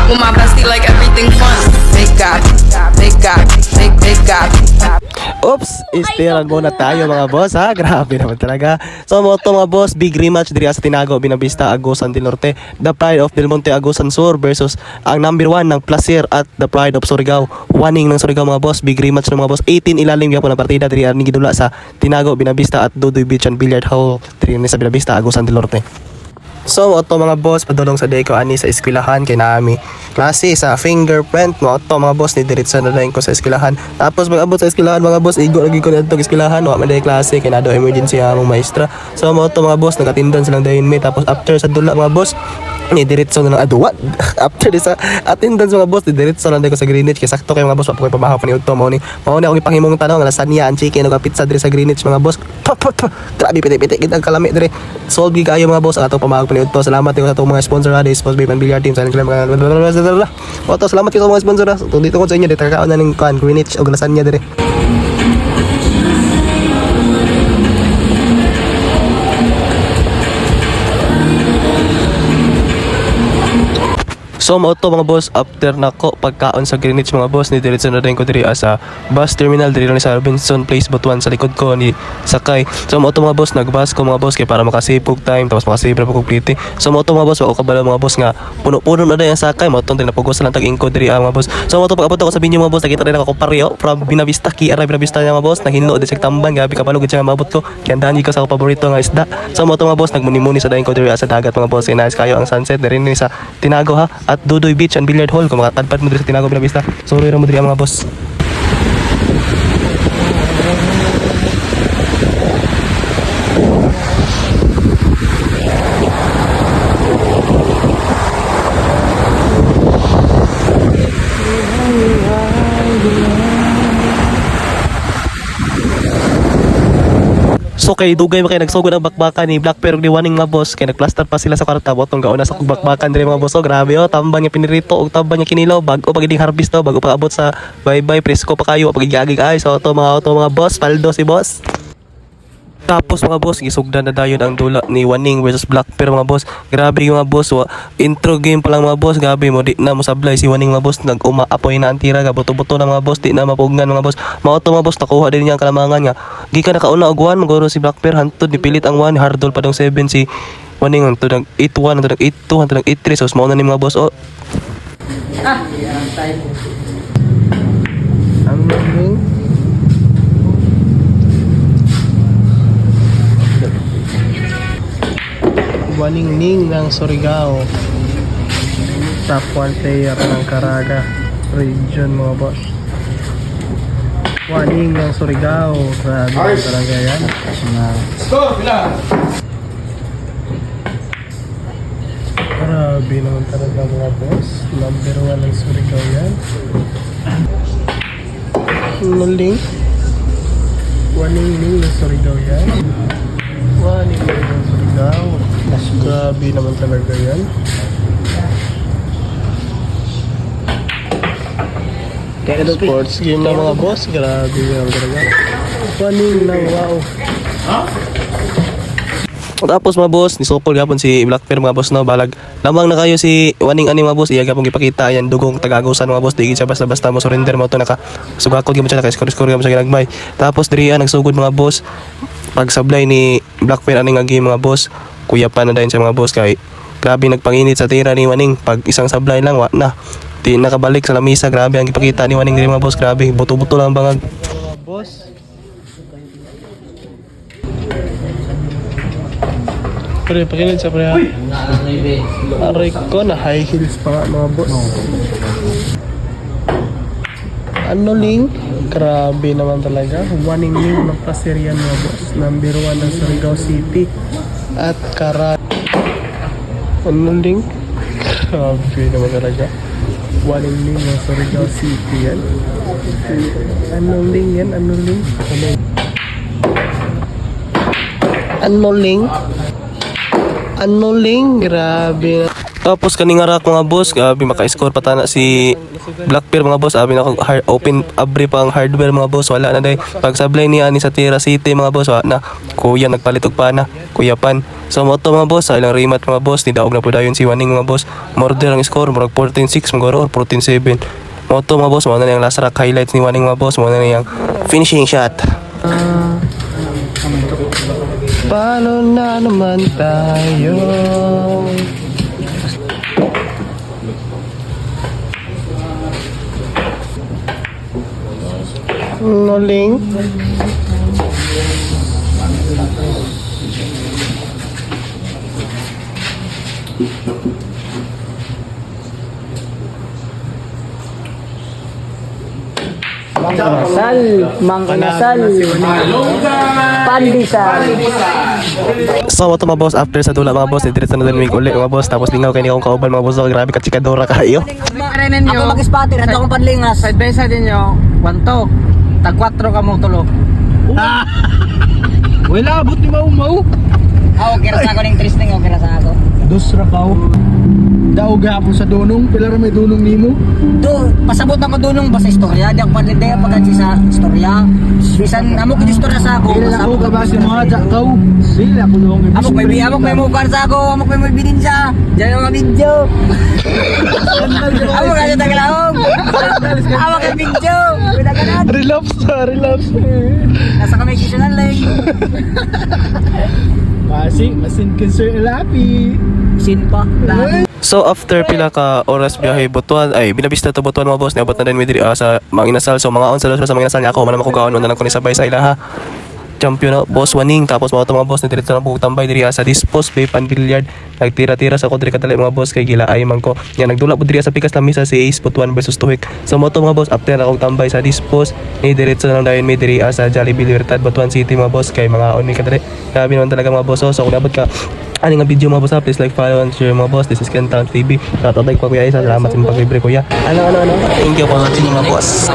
With my bestie like everything fun. Big God, big God, big God. Oops, istirago na tayo mga boss ha. Grabe naman talaga. So mo to mga boss, big rematch diri sa Tinago, Binavista, Agusan del Norte. The Pride of Del Monte, Agusan Sur versus ang number 1 ng Placer at The Pride of Surigao. Waning ng Surigao mga boss, big rematch ng mga boss. 18 ilalim gyapon na partida diri ani gidula sa Tinago, Binavista at Dudoy Beach and Billiard Hall diri sa Binavista, Agusan del Norte. So, oto mga boss, padulong sa day ko ani sa eskwelahan kay naami klase sa fingerprint. Mo oto mga boss, ni diretso na dayon ko sa eskwelahan. Tapos mag-abot sa eskwelahan mga boss, igo lagi ko dito sa eskwelahan, wa man day klase kay nado emergency among maestra. So, mo oto mga boss, nag-attendance silang dayon mi. Tapos after sa dula mga boss, ni diretso na ng aduwat. After sa attendance mga boss, ni diretso na dayon ko sa Greenwich kay sakto kay mga boss, wa ko pabahaw pa ni udto mao ni akong ipangimong tanong lasagna ang chicken ug pizza diri sa Greenwich mga boss. Grabe piti-piti gid ang kalami diri. Solve gid kayo mga boss ang atong pamahag to. Salamat ko sa atong mga sponsor ha, Sports Bay and Billiard Team sa mga oto. Salamat ko sa mga sponsor ha. Dito ko sa inyo dito kakaon na ning Greenwich og lasagna dire. So mo to mga boss, after nako pagkaon sa Greenwich mga boss, ni diretso na rin ko diri sa bus terminal diri ni sa Robinson Place Butuan sa likod ko ni sakay. So mo to mga boss, nagbus ko mga boss kay para makasave og time tapos makasave ra pug plite. So mo to mga boss, ako kabalo mga boss nga puno-puno na dayon sakay mo tong napugos lang tag ingko diri mga boss. So mo to pag-abot ako sa binyo mga boss, nakita rin ako pareho from Binavista Binavista mga boss, naghinlo di sa tamban, gabi kabalo gid siya nga maabot ko. Kaya dani ko sa paborito nga isda. So mo to mga boss, nagmuni-muni sa dayon ko diri sa dagat mga boss, kay nice kayo ang sunset diri ni sa Tinago ha. At Dudoy Beach and Billiard Hall kung makatadpad mo diri sa Tinago, Binavista. Sorry ra mo diri mga boss. So kay dugay mo kay nagsugod ang bakbakan ni Black Pero ni Waning mga boss, kay nagplaster pa sila sa kwarta botong gaon na sa bakbakan diri mga boss. So grabe tambang niya pinirito og tambang niya kinilaw bago pa giding harvest to, bago pa abot sa bye presko pa kayo pagigagig ay. So to mga boss, paldo si boss. Tapos mga boss, gisugdan na dayon ang dula ni Waning versus Black Pero mga boss. Grabe yung mga boss, intro game pa lang mga boss, grabe mo di na mo sablay si Waning mga boss, nag-umaapoy na ang tira, gabuto-buto na mga boss, di na mapugnan mga boss. Mauto mga boss, nakuha din niya ang kalamangan nga. Gika nakauna og 1, maguro si Black Pero hantud nipilit ang 1, hardol pa dong 7 si Waning hantud nag 8-1, hantud nag 8-2, hantud nag 8-3. So mao na ni mga boss. Oh. Waning Ning ng Surigao, top 1 player ng Caraga region mga boss. Waning ng Surigao, grabe talaga yan. Grabe naman talaga mga boss, number 1 ng Surigao yan. Nuling Waning Ning ng Surigao yan. Waning Ning ng Surigao, grabe naman talaga yan. Kaya sports game na mga boss, grabe yan talaga. Waning ng wow. Tapos mga boss, nisopol gapon si Black Pero mga boss no, balag lamang na kayo si Waning ani mga boss, iya gapon gipakita yan dugong tagagusan mga boss, di siya basta mo surrender mo to, naka sugakod gyud mo siya, naka score gyud mo sa ginagmay. Tapos diri nagsugod mga boss, pag sablay ni Black Pero ani nga game mga boss, kuya pa na dayon sa mga boss kay grabe nagpanginit sa tira ni Waning, pag isang sablay lang wa na di nakabalik sa lamisa. Grabe ang gipakita ni Waning diri mga boss, grabe buto-buto lang bangag mga boss. Pre, pakinig sa pre ha. Aray ko, na high heels pa nga mga boss. Ano link? Grabe naman talaga. Waning Ning ng Placer yan mga boss. Number 1 ng Surigao City at Karat. Ano link? Grabe naman talaga. Waning Ning ng Surigao City yan. Anong link yan? Anong link? Anong link? Anuling, grabe. Tapos kaning arak mga boss, grabe maka-score pa tana si Black Pero mga boss. Abi na open abri pang hardware mga boss, wala na day. Pag sablay niya ani sa Tira City mga boss, wala na. Kuya nagpalit og pana, Kuya Pan. So mo to mga boss, sa ilang remat mga boss, nidaog na po dayon si Waning mga boss. Murder ang score, murag 14-6 magoro or 14-7. Mo to mga boss, mo na yung last rack highlights ni Waning mga boss, mo na yung finishing shot. Paano na naman tayo? Noling. Manginasal, manginasal, pandesal. So mo to mga boss, after sa dula mga boss, diretso na din uli mga boss. Tapos lingaw kayo ni akong kauban mga boss. So, grabe ka chikadora kayo. Ako mag-spotter, ato akong panlingas. Side by side ninyo, 1 to. Tag 4 ka mo tulo. Wala, abot ni mau-mau. Okay ra sa ako ng tristing, okay ra sa ako. Dos ra kao. Daog gapon sa dunong, pila ra may dunong nimo. Do, pasabot ako dunong basta istorya, di ako panlinday pagkansi sa istorya. Bisan amo ko istorya sa ako. Dili ako ka ba si mga jakaw. Dili ako dong. Amok may mukha sa ako, amok may binin siya. Diyan yung mga video. Amok kasi tagalahong. Amok yung video. Pinaganan. Relapse. Nasa kami kisanan lang. Masin concern lapi. Sin pa. So after pila ka oras biyahe Butuan, ay binabista to Butuan mga boss, niabot na din mi diri sa Manginasal. So mga on sa Manginasal niya ako, man ako gaon na ko ni sabay sa ilaha. Champion na boss Waning, tapos mga boss na diretso na po tambay diri sa Dispos Bay Pan Billiard. Nagtira-tira sa kodre kadali mga boss kay gila ay man ko. Yan nagdula po diri sa pikas lamisa si Ace Butuan versus Tuhik. So mga boss, after na akong tambay sa Dispos, ni diretso na lang dayon mi diri sa Jollibee Libertad Butuan City mga boss kay mga on mi kadali. Grabe naman talaga mga boss. So kung dapat ka ano nga video mga boss, please like, follow and share mga boss. This is Ken Town TV. Tatay ko kuya Isa, salamat sa mga pag-libre kuya. Ano. Thank you for watching mga boss.